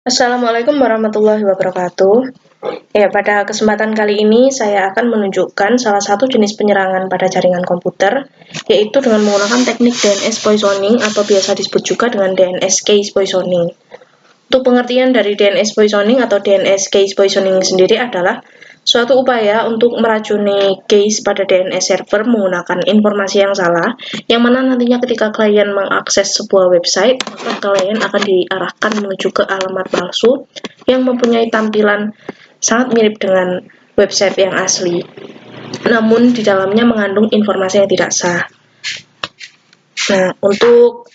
Assalamualaikum warahmatullahi wabarakatuh. Ya, pada kesempatan kali ini saya akan menunjukkan salah satu jenis penyerangan pada jaringan komputer, yaitu dengan menggunakan teknik DNS poisoning atau biasa disebut juga dengan DNS case poisoning. Untuk pengertian dari DNS poisoning atau DNS case poisoning sendiri adalah suatu upaya untuk meracuni case pada DNS server menggunakan informasi yang salah, yang mana nantinya ketika klien mengakses sebuah website, maka klien akan diarahkan menuju ke alamat palsu yang mempunyai tampilan sangat mirip dengan website yang asli, namun di dalamnya mengandung informasi yang tidak sah. Nah, untuk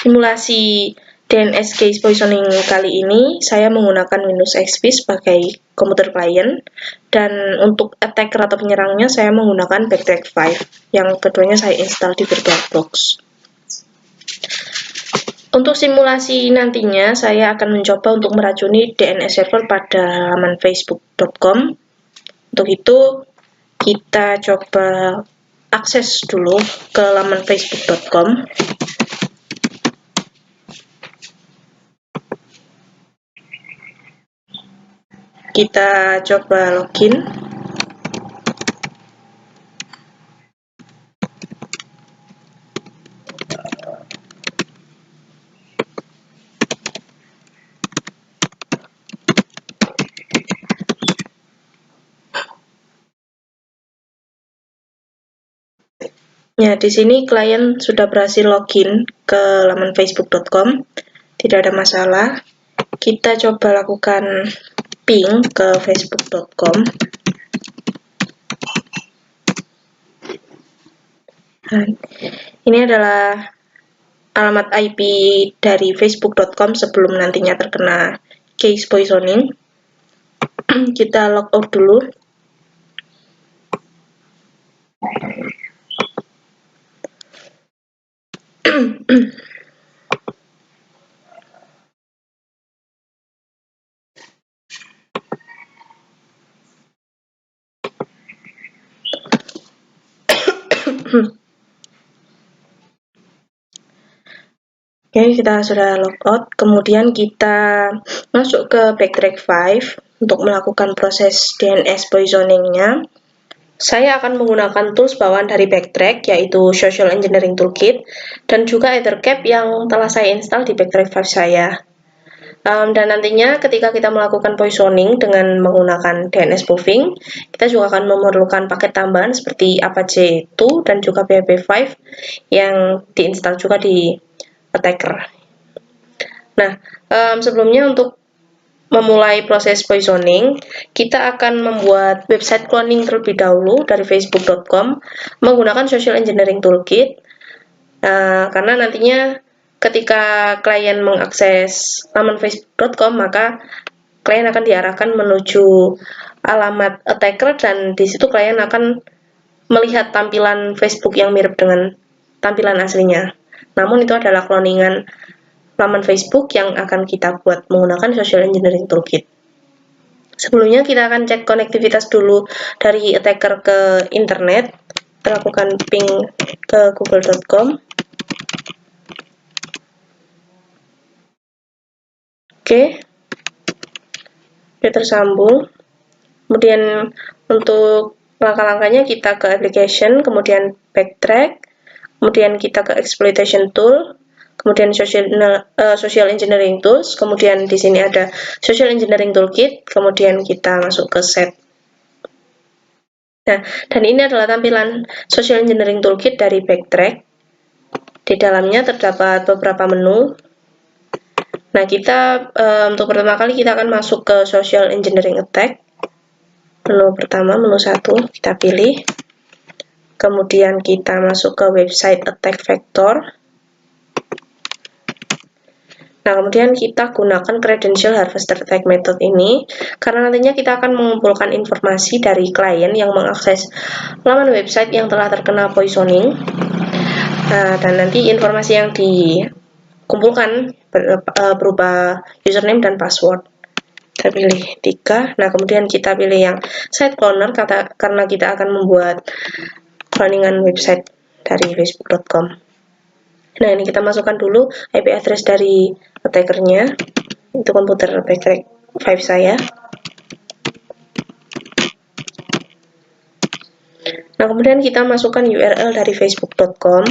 simulasi DNS case poisoning kali ini, saya menggunakan Windows XP sebagai komputer klien, dan untuk attacker atau penyerangnya saya menggunakan Backtrack 5, yang keduanya saya install di VirtualBox. Untuk simulasi nantinya, saya akan mencoba untuk meracuni DNS server pada laman facebook.com. Untuk itu, kita coba akses dulu ke laman facebook.com. Kita coba login. Ya, di sini klien sudah berhasil login ke laman facebook.com. Tidak ada masalah. Kita coba lakukan ping ke facebook.com. Ini adalah alamat IP dari facebook.com sebelum nantinya terkena case poisoning. Kita logout dulu. Oke, kita sudah logout, kemudian kita masuk ke Backtrack 5 untuk melakukan proses DNS poisoningnya. Saya akan menggunakan tools bawaan dari Backtrack, yaitu Social Engineering Toolkit, dan juga Ethercap yang telah saya install di Backtrack 5 saya. Dan nantinya ketika kita melakukan poisoning dengan menggunakan DNS spoofing, kita juga akan memerlukan paket tambahan seperti Apache 2 dan juga PHP5 yang diinstal juga di attacker. Nah, sebelumnya untuk memulai proses poisoning, kita akan membuat website cloning terlebih dahulu dari facebook.com menggunakan Social Engineering Toolkit, karena nantinya ketika klien mengakses laman facebook.com, maka klien akan diarahkan menuju alamat attacker, dan di situ klien akan melihat tampilan Facebook yang mirip dengan tampilan aslinya. Namun itu adalah cloningan laman Facebook yang akan kita buat menggunakan Social Engineering Toolkit. Sebelumnya kita akan cek konektivitas dulu dari attacker ke internet. Kita lakukan ping ke google.com. Oke, dia tersambung. Kemudian untuk langkah-langkahnya kita ke application, kemudian backtrack, kemudian kita ke exploitation tool, kemudian social engineering tools, kemudian di sini ada social engineering toolkit, kemudian kita masuk ke set. Nah, dan ini adalah tampilan social engineering toolkit dari backtrack. Di dalamnya terdapat beberapa menu. Nah, kita untuk pertama kali kita akan masuk ke social engineering attack. Menu pertama, menu 1, kita pilih. Kemudian kita masuk ke website attack vector. Nah, kemudian kita gunakan credential harvester attack method ini karena nantinya kita akan mengumpulkan informasi dari klien yang mengakses laman website yang telah terkena poisoning. Nah, dan nanti informasi yang dikumpulkan berupa username dan password. Kita pilih 3. Nah, kemudian kita pilih yang site cloner karena kita akan membuat cloningan website dari facebook.com. Nah, ini kita masukkan dulu IP address dari attackernya, itu komputer Backtrack 5 saya. Nah, kemudian kita masukkan URL dari facebook.com.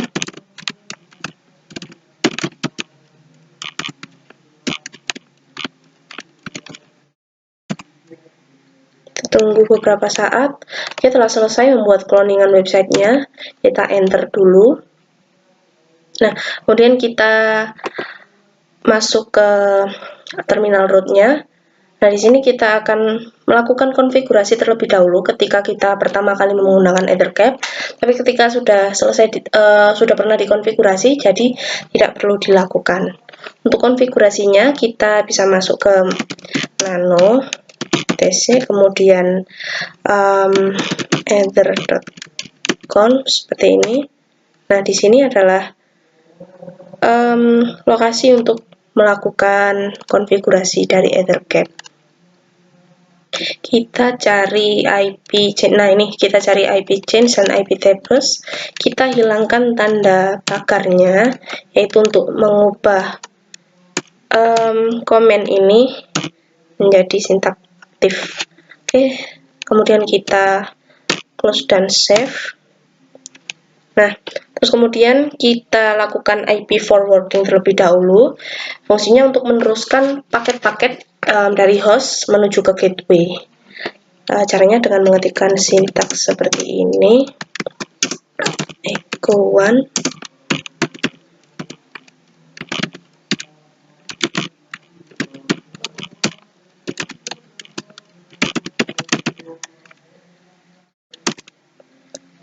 Tunggu beberapa saat. Oke, telah selesai membuat cloningan websitenya. Kita enter dulu. Nah, kemudian kita masuk ke terminal root-nya. Nah, di sini kita akan melakukan konfigurasi terlebih dahulu ketika kita pertama kali menggunakan Ethercap. Tapi ketika sudah selesai sudah pernah dikonfigurasi, jadi tidak perlu dilakukan. Untuk konfigurasinya kita bisa masuk ke nano tc, kemudian ether.conf seperti ini. Nah, di sini adalah lokasi untuk melakukan konfigurasi dari Ethercap. Kita cari IP chain. Nah, ini kita cari IP chain dan IP tables. Kita hilangkan tanda pagarnya, yaitu untuk mengubah komen ini menjadi sintak aktif. Oke, kemudian kita close dan save. Nah, terus kemudian kita lakukan IP forwarding terlebih dahulu. Fungsinya untuk meneruskan paket-paket dari host menuju ke gateway. Caranya dengan mengetikkan sintaks seperti ini, echo 1.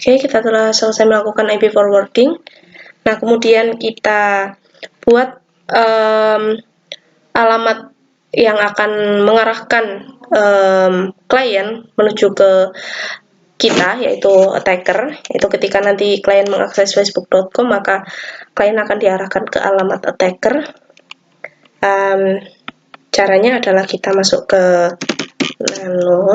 Oke, kita telah selesai melakukan IP forwarding. Nah, kemudian kita buat alamat yang akan mengarahkan klien menuju ke kita, yaitu attacker. Itu ketika nanti klien mengakses facebook.com, maka klien akan diarahkan ke alamat attacker. Caranya adalah kita masuk ke nano.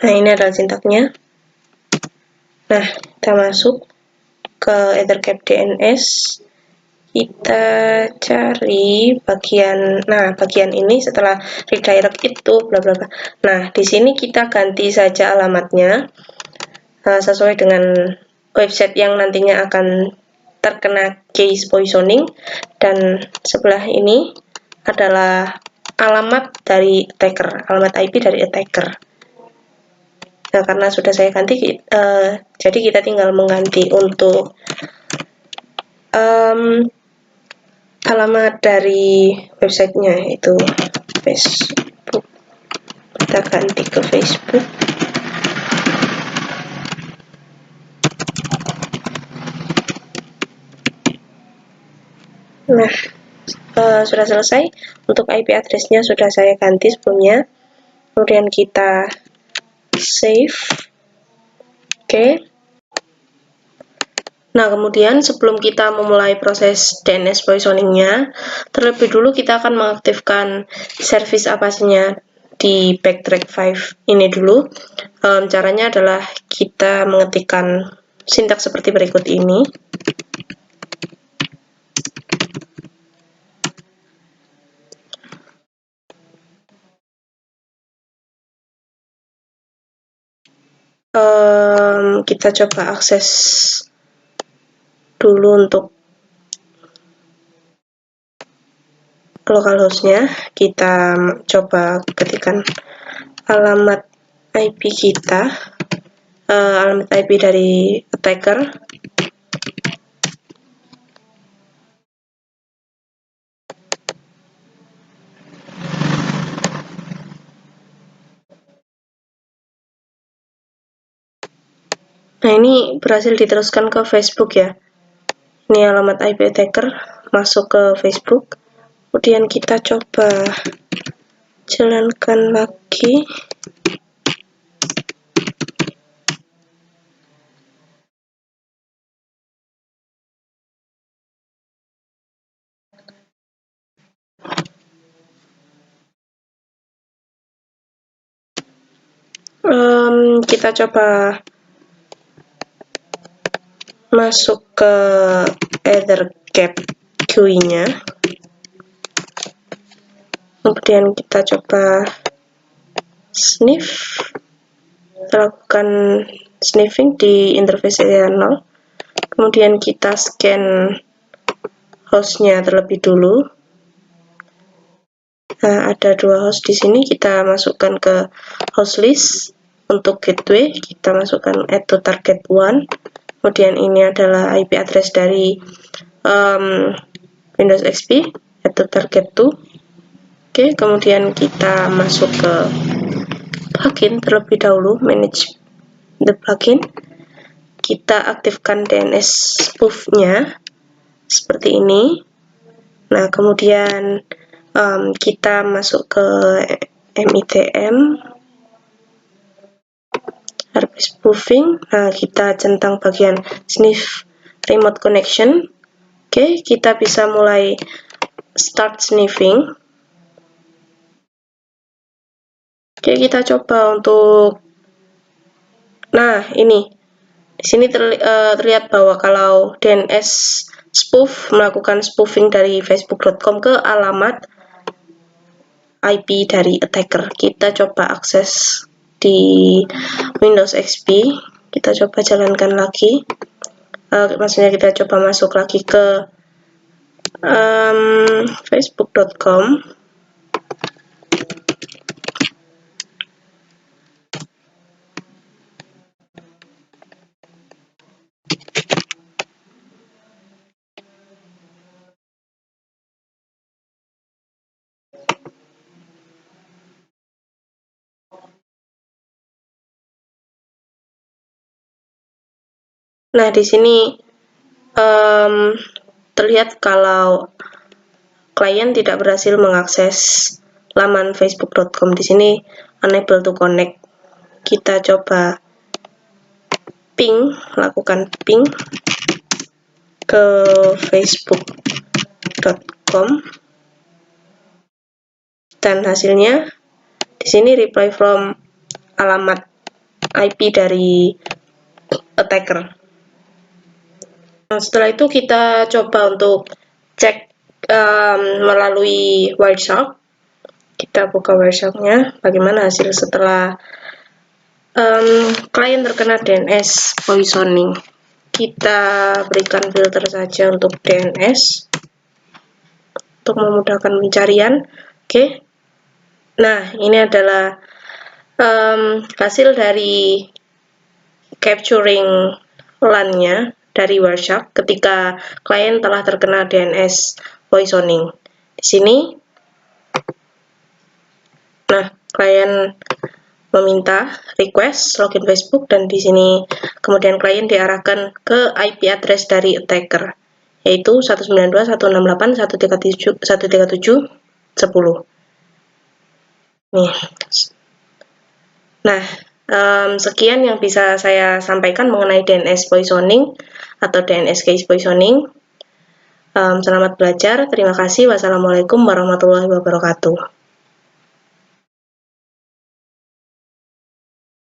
Nah, ini adalah sintaknya. Nah, kita masuk ke Ethercap DNS. Kita cari bagian, nah bagian ini setelah redirect itu bla bla bla. Nah, di sini kita ganti saja alamatnya sesuai dengan website yang nantinya akan terkena case poisoning, dan sebelah ini adalah alamat dari attacker, alamat IP dari attacker. Nah, karena sudah saya ganti, jadi kita tinggal mengganti untuk alamat dari websitenya, itu Facebook. Kita ganti ke Facebook. Nah, sudah selesai. Untuk IP address-nya sudah saya ganti sebelumnya. Kemudian kita save. Oke. Nah, kemudian sebelum kita memulai proses DNS poisoning-nya, terlebih dulu kita akan mengaktifkan service apasnya di Backtrack 5 ini dulu. Caranya adalah kita mengetikkan sintaks seperti berikut ini. Kita coba akses dulu untuk localhost-nya. Kita coba ketikkan alamat IP kita, alamat IP dari attacker. Nah, ini berhasil diteruskan ke Facebook ya. Ini alamat IP attacker, masuk ke Facebook. Kemudian kita coba jalankan lagi. Kita coba masuk ke Ethergap GUI-nya. Kemudian kita coba sniff, lakukan sniffing di interface area 0. Kemudian kita scan hostnya terlebih dulu. Nah, ada 2 host di sini, kita masukkan ke host list. Untuk gateway, kita masukkan add to target 1. Kemudian ini adalah IP address dari Windows XP, add to target 2. Oke, kemudian kita masuk ke plugin terlebih dahulu, manage the plugin. Kita aktifkan DNS spoof-nya seperti ini. Nah, kemudian kita masuk ke MITM RP spoofing. Nah, kita centang bagian sniff remote connection. Oke, kita bisa mulai start sniffing. Oke, kita coba untuk, nah ini di sini terlihat bahwa kalau DNS spoof melakukan spoofing dari facebook.com ke alamat IP dari attacker. Kita coba akses di Windows XP, kita coba jalankan lagi, maksudnya kita coba masuk lagi ke facebook.com. Nah, di sini terlihat kalau klien tidak berhasil mengakses laman facebook.com. Di sini unable to connect. Kita coba ping, lakukan ping ke facebook.com, dan hasilnya di sini reply from alamat IP dari attacker. Nah, setelah itu kita coba untuk cek melalui Wireshark. Kita buka Wireshark-nya, bagaimana hasil setelah klien terkena DNS poisoning. Kita berikan filter saja untuk DNS untuk memudahkan pencarian. Oke. Nah, ini adalah hasil dari capturing LAN-nya dari Wireshark ketika klien telah terkena DNS poisoning. Di sini, nah, klien meminta request login Facebook, dan di sini kemudian klien diarahkan ke IP address dari attacker, yaitu 192.168.137.10. Nih. Nah, sekian yang bisa saya sampaikan mengenai DNS poisoning atau DNS case poisoning. Selamat belajar. Terima kasih. Wassalamualaikum warahmatullahi wabarakatuh.